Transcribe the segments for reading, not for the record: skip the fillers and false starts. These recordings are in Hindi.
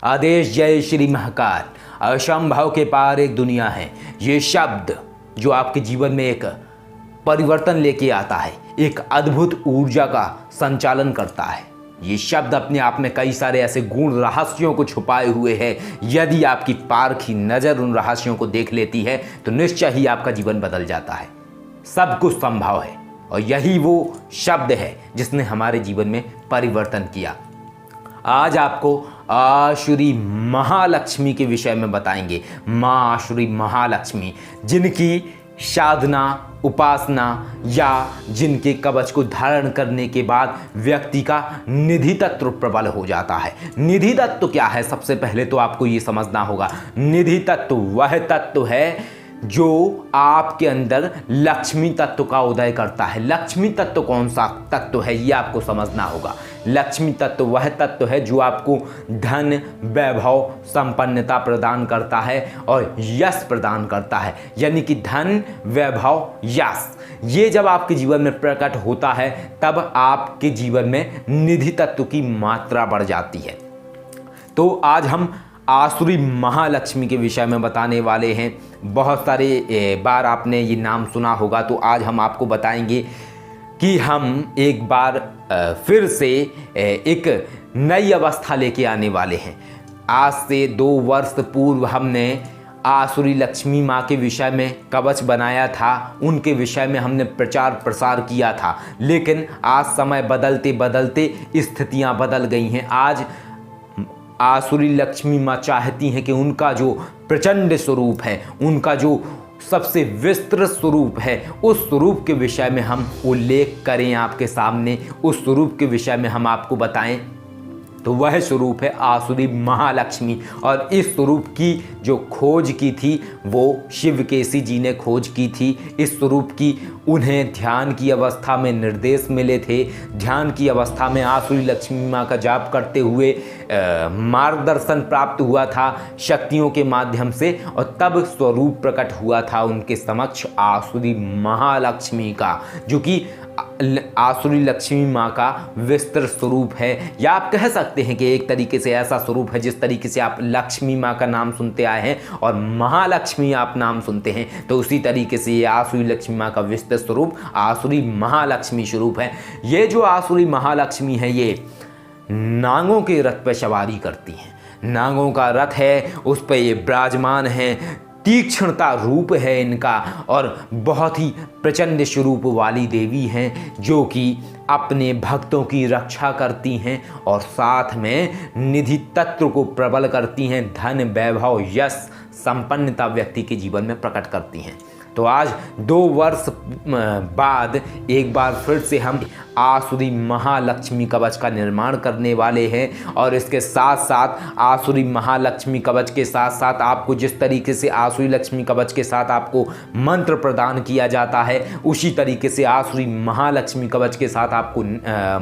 आदेश जय श्री महाकाल। असंभव के पार एक दुनिया है। ये शब्द जो आपके जीवन में एक परिवर्तन लेके आता है, एक अद्भुत ऊर्जा का संचालन करता है। ये शब्द अपने आप में कई सारे ऐसे गुण रहस्यों को छुपाए हुए है। यदि आपकी पारखी नज़र उन रहस्यों को देख लेती है तो निश्चय ही आपका जीवन बदल जाता है। सब कुछ संभव है और यही वो शब्द है जिसने हमारे जीवन में परिवर्तन किया। आज आपको आसुरी महालक्ष्मी के विषय में बताएंगे। माँ आसुरी महालक्ष्मी, जिनकी साधना, उपासना या जिनके कवच को धारण करने के बाद व्यक्ति का निधि तत्व प्रबल हो जाता है। निधि तत्व क्या है? सबसे पहले तो आपको ये समझना होगा, निधि तत्व वह तत्व है जो आपके अंदर लक्ष्मी तत्व का उदय करता है। लक्ष्मी तत्व कौन सा तत्व है ये आपको समझना होगा। लक्ष्मी तत्व वह तत्व है जो आपको धन, वैभव, संपन्नता प्रदान करता है और यश प्रदान करता है। यानी कि धन, वैभव, यश, ये जब आपके जीवन में प्रकट होता है तब आपके जीवन में निधि तत्व की मात्रा बढ़ जाती है। तो आज हम आसुरी महालक्ष्मी के विषय में बताने वाले हैं। बहुत सारे बार आपने ये नाम सुना होगा, तो आज हम आपको बताएंगे कि हम एक बार फिर से एक नई अवस्था लेके आने वाले हैं। आज से 2 वर्ष पूर्व हमने आसुरी लक्ष्मी माँ के विषय में कवच बनाया था, उनके विषय में हमने प्रचार प्रसार किया था। लेकिन आज समय बदलते बदलते स्थितियाँ बदल गई हैं। आज आसुरी लक्ष्मी माँ चाहती हैं कि उनका जो प्रचंड स्वरूप है, उनका जो सबसे विस्तृत स्वरूप है, उस स्वरूप के विषय में हम उल्लेख करें आपके सामने, उस स्वरूप के विषय में हम आपको बताएं। तो वह स्वरूप है आसुरी महालक्ष्मी। और इस स्वरूप की जो खोज की थी वो शिवकेशी जी ने खोज की थी। इस स्वरूप की उन्हें ध्यान की अवस्था में निर्देश मिले थे। ध्यान की अवस्था में आसुरी लक्ष्मी माँ का जाप करते हुए मार्गदर्शन प्राप्त हुआ था शक्तियों के माध्यम से, और तब स्वरूप प्रकट हुआ था उनके समक्ष आसुरी महालक्ष्मी का, जो कि आसुरी लक्ष्मी माँ का विस्तृत स्वरूप है। या आप कह सकते हैं कि एक तरीके से ऐसा स्वरूप है जिस तरीके से आप लक्ष्मी माँ का नाम सुनते आए हैं और महालक्ष्मी आप नाम सुनते हैं, तो उसी तरीके से ये आसुरी लक्ष्मी माँ का विस्तृत स्वरूप आसुरी महालक्ष्मी स्वरूप है। ये जो आसुरी महालक्ष्मी है ये नागों के रथ पर सवारी करती हैं। नागों का रथ है, उस पर ये विराजमान है। तीक्ष्णता रूप है इनका और बहुत ही प्रचंड स्वरूप वाली देवी हैं, जो कि अपने भक्तों की रक्षा करती हैं और साथ में निधि तत्व को प्रबल करती हैं। धन, वैभव, यश, संपन्नता व्यक्ति के जीवन में प्रकट करती हैं। तो आज 2 वर्ष बाद एक बार फिर से हम आसुरी महालक्ष्मी कवच का निर्माण करने वाले हैं। और इसके साथ साथ आसुरी महालक्ष्मी कवच के साथ साथ आपको जिस तरीके से आसुरी लक्ष्मी कवच के साथ आपको मंत्र प्रदान किया जाता है, उसी तरीके से आसुरी महालक्ष्मी कवच के साथ आपको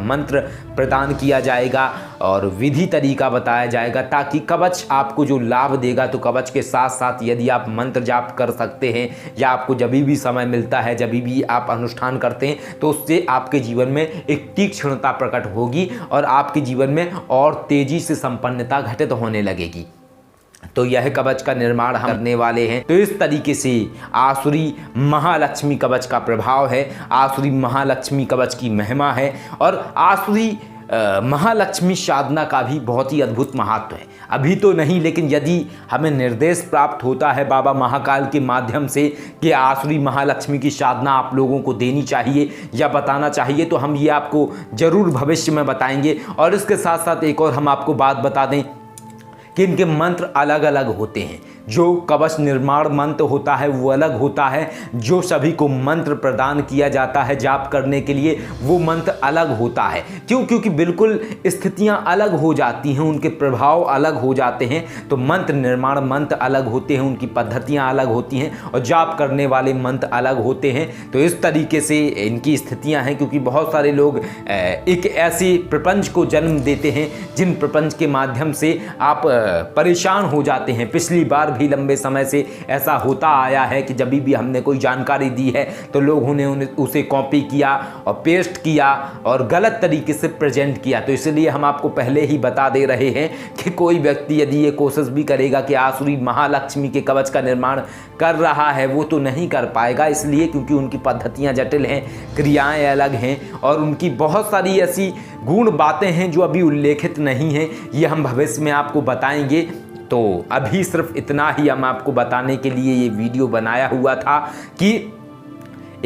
मंत्र प्रदान किया जाएगा और विधि तरीका बताया जाएगा, ताकि कवच आपको जो लाभ देगा, तो कवच के साथ साथ यदि आप मंत्र जाप कर सकते हैं या आपको जब भी समय मिलता है, जब भी आप अनुष्ठान करते हैं, तो उससे आपके जीवन में एक तीक्ष्णता प्रकट होगी और आपके जीवन में और तेजी से संपन्नता घटित होने लगेगी। तो यह कवच का निर्माण हम करने वाले हैं। तो इस तरीके से आसुरी महालक्ष्मी कवच का प्रभाव है, आसुरी महालक्ष्मी कवच की महिमा है और आसुरी महालक्ष्मी साधना का भी बहुत ही अद्भुत महत्व है। अभी तो नहीं, लेकिन यदि हमें निर्देश प्राप्त होता है बाबा महाकाल के माध्यम से कि आसुरी महालक्ष्मी की साधना आप लोगों को देनी चाहिए या बताना चाहिए, तो हम ये आपको ज़रूर भविष्य में बताएंगे। और इसके साथ साथ एक और हम आपको बात बता दें कि इनके मंत्र अलग अलग होते हैं। जो कवच निर्माण मंत्र होता है वो अलग होता है, जो सभी को मंत्र प्रदान किया जाता है जाप करने के लिए वो मंत्र अलग होता है। क्यों? क्योंकि बिल्कुल स्थितियां अलग हो जाती हैं, उनके प्रभाव अलग हो जाते हैं। तो मंत्र निर्माण मंत्र अलग होते हैं, उनकी पद्धतियां अलग होती हैं और जाप करने वाले मंत्र अलग होते हैं। तो इस तरीके से इनकी स्थितियाँ हैं, क्योंकि बहुत सारे लोग एक ऐसे प्रपंच को जन्म देते हैं जिन प्रपंच के माध्यम से आप परेशान हो जाते हैं। पिछली बार भी लंबे समय से ऐसा होता आया है कि जब भी हमने कोई जानकारी दी है तो लोगों ने उसे कॉपी किया और पेस्ट किया और गलत तरीके से प्रेजेंट किया। तो इसलिए हम आपको पहले ही बता दे रहे हैं कि कोई व्यक्ति यदि ये कोशिश भी करेगा कि आसुरी महालक्ष्मी के कवच का निर्माण कर रहा है वो तो नहीं कर पाएगा, इसलिए क्योंकि उनकी पद्धतियाँ जटिल हैं, क्रियाएँ अलग हैं और उनकी बहुत सारी ऐसी गूढ़ बातें हैं जो अभी उल्लेखित नहीं हैं। ये हम भविष्य में आपको बताएंगे। तो अभी सिर्फ इतना ही हम आपको बताने के लिए ये वीडियो बनाया हुआ था कि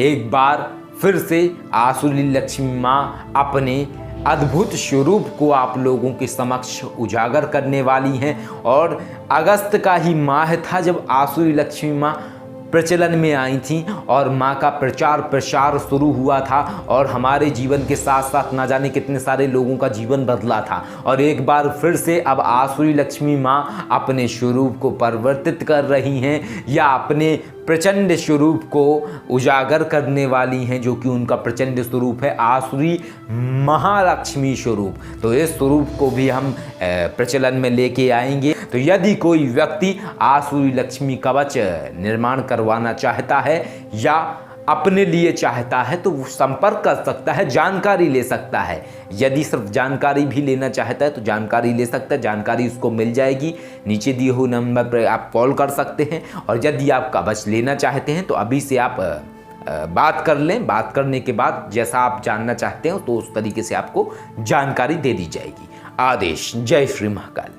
एक बार फिर से आसुरी लक्ष्मी माँ अपने अद्भुत स्वरूप को आप लोगों के समक्ष उजागर करने वाली हैं। और अगस्त का ही माह था जब आसुरी लक्ष्मी माँ प्रचलन में आई थी और माँ का प्रचार प्रसार शुरू हुआ था और हमारे जीवन के साथ साथ ना जाने कितने सारे लोगों का जीवन बदला था। और एक बार फिर से अब आसुरी लक्ष्मी माँ अपने स्वरूप को परिवर्तित कर रही हैं या अपने प्रचंड स्वरूप को उजागर करने वाली हैं, जो कि उनका प्रचंड स्वरूप है आसुरी महालक्ष्मी स्वरूप। तो इस स्वरूप को भी हम प्रचलन में लेके आएंगे। तो यदि कोई व्यक्ति आसुरी लक्ष्मी कवच निर्माण करवाना चाहता है या अपने लिए चाहता है तो वो संपर्क कर सकता है, जानकारी ले सकता है। यदि सिर्फ जानकारी भी लेना चाहता है तो जानकारी ले सकता है, जानकारी उसको मिल जाएगी। नीचे दिए हुए नंबर पर आप कॉल कर सकते हैं। और यदि आप कवच लेना चाहते हैं तो अभी से आप बात कर लें। बात करने के बाद जैसा आप जानना चाहते हो तो उस तरीके से आपको जानकारी दे दी जाएगी। आदेश। जय श्री महाकाल।